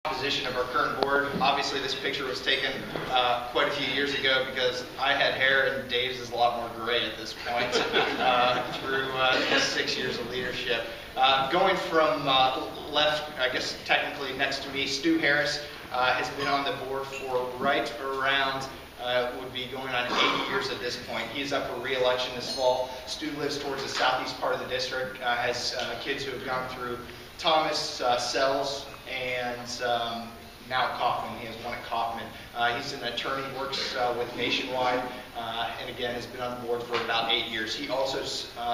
Composition of our current board. Obviously this picture was taken quite a few years ago because I had hair and Dave's is a lot more gray at this point through his 6 years of leadership. Going from left, I guess technically next to me, Stu Harris has been on the board for right around would be going on 8 years at this point. He's up for re-election this fall. Stu lives towards the southeast part of the district, has kids who have gone through Thomas, Sells, and now at Kaufman. He has one at Kaufman. He's an attorney, works with Nationwide, and again has been on the board for about 8 years. He also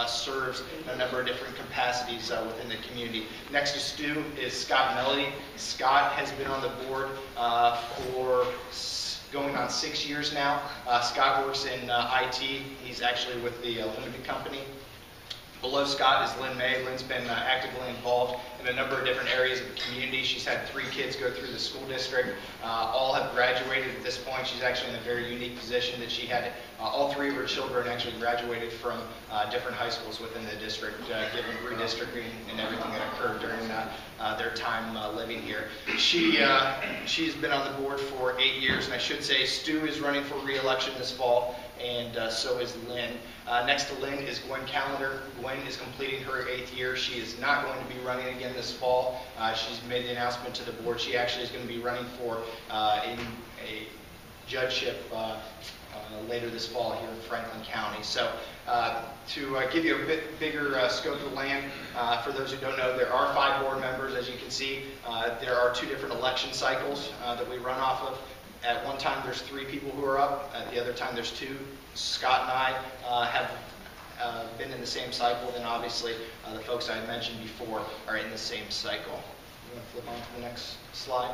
serves in a number of different capacities within the community. Next to Stu is Scott Melody. Scott has been on the board for going on 6 years now. Scott works in IT. He's actually with the limited company. Below Scott is Lynn May. Lynn's been actively involved in a number of different areas of the community. She's had 3 kids go through the school district. All have graduated at this point. She's actually in a very unique position that she had all 3 of her children actually graduated from different high schools within the district, given redistricting and everything that occurred during their time living here. She's been on the board for 8 years, and I should say Stu is running for re-election this fall, and so is Lynn. Next to Lynn is Gwen Callender. Gwen is completing her 8th year. She is not going to be running again this fall. She's made the announcement to the board. She actually is going to be running for a judgeship later this fall here in Franklin County. So to give you a bit bigger scope of the land, for those who don't know, there are 5 board members. As you can see, there are 2 different election cycles that we run off of. At one time there's 3 people who are up, at the other time there's 2. Scott and I have been in the same cycle, and obviously the folks I mentioned before are in the same cycle. I'm going to flip on to the next slide.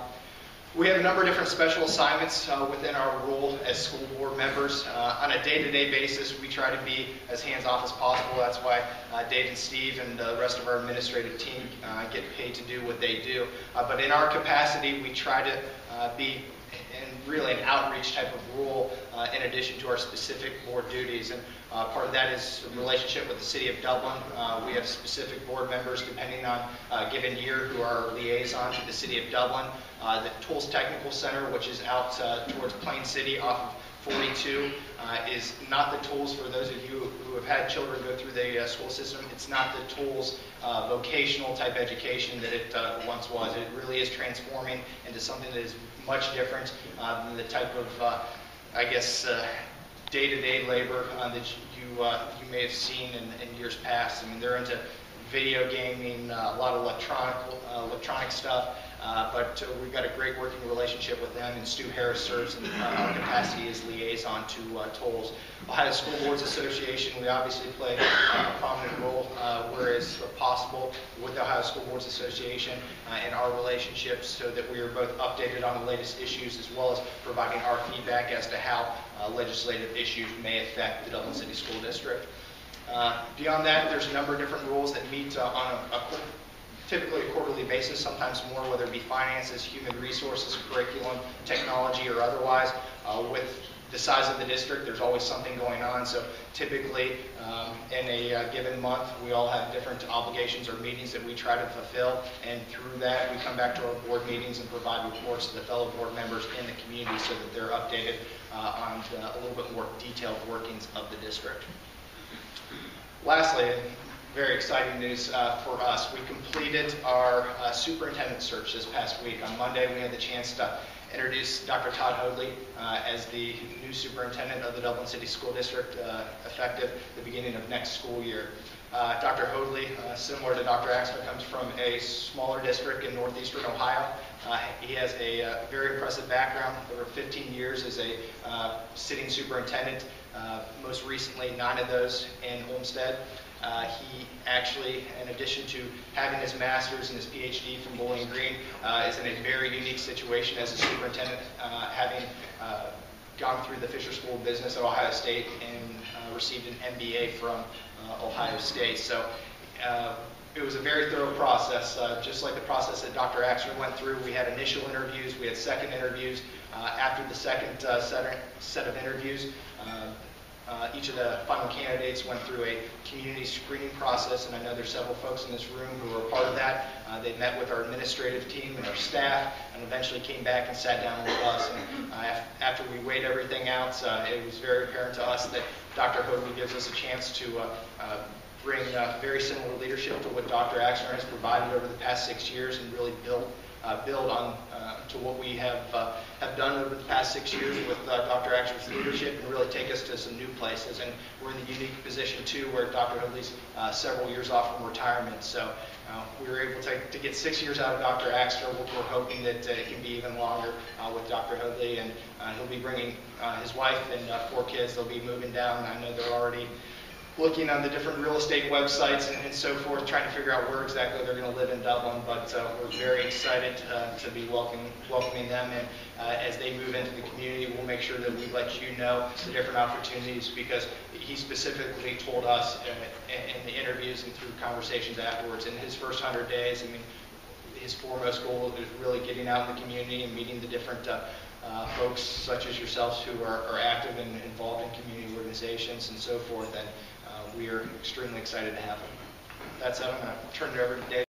We have a number of different special assignments within our role as school board members. On a day-to-day basis, we try to be as hands-off as possible. That's why Dave and Steve and the rest of our administrative team get paid to do what they do. But in our capacity, we try to be really an outreach type of role in addition to our specific board duties. And part of that is a relationship with the City of Dublin. We have specific board members depending on a given year who are liaison to the City of Dublin. The Tools Technical Center, which is out towards Plain City off of 42, is not the tools for those of you who have had children go through the school system. It's not the tools vocational type education that it once was. It really is transforming into something that is much different than the type of, I guess, day-to-day labor that you may have seen in years past. I mean, they're into video gaming, a lot of electronic stuff. But we've got a great working relationship with them, and Stu Harris serves in our capacity as liaison to tolls. Ohio School Boards Association, we obviously play a prominent role where it's possible with the Ohio School Boards Association in our relationships, so that we are both updated on the latest issues as well as providing our feedback as to how legislative issues may affect the Dublin City School District. Beyond that, there's a number of different rules that meet on typically a quarterly basis, sometimes more, whether it be finances, human resources, curriculum, technology, or otherwise. With the size of the district, there's always something going on. So typically, in a given month, we all have different obligations or meetings that we try to fulfill. And through that, we come back to our board meetings and provide reports to the fellow board members in the community so that they're updated on a little bit more detailed workings of the district. Lastly, very exciting news for us. We completed our superintendent search this past week. On Monday, we had the chance to introduce Dr. Todd Hoadley as the new superintendent of the Dublin City School District, effective the beginning of next school year. Dr. Hoadley, similar to Dr. Axner, comes from a smaller district in northeastern Ohio. He has a very impressive background, over 15 years as a sitting superintendent, most recently 9 of those in Olmsted. He actually, in addition to having his master's and his PhD from Bowling Green, is in a very unique situation as a superintendent, having gone through the Fisher School of Business at Ohio State and received an MBA from Ohio State. So it was a very thorough process, just like the process that Dr. Axner went through. We had initial interviews, we had second interviews. After the second set of interviews, each of the final candidates went through a community screening process, and I know there's several folks in this room who were a part of that. They met with our administrative team and our staff, and eventually came back and sat down with us. And after we weighed everything out, it was very apparent to us that Dr. Hoadley gives us a chance to bring very similar leadership to what Dr. Axner has provided over the past 6 years, and really build on to what we have done over the past 6 years with Dr. Axner's leadership, and really take us to some new places. And we're in the unique position too, where Dr. Hoadley's several years off from retirement. So we were able to get 6 years out of Dr. Axner. We're hoping that it can be even longer with Dr. Hoadley, and he'll be bringing his wife and 4 kids. They'll be moving down. I know they're already looking on the different real estate websites and so forth, trying to figure out where exactly they're going to live in Dublin. But we're very excited to be welcoming them, and as they move into the community, we'll make sure that we let you know the different opportunities, because he specifically told us in the interviews and through conversations afterwards, in his first 100 days, I mean, his foremost goal is really getting out in the community and meeting the different folks such as yourselves who are active and involved in community organizations and so forth, and we are extremely excited to have him. That said, I'm going to turn it over to Dave.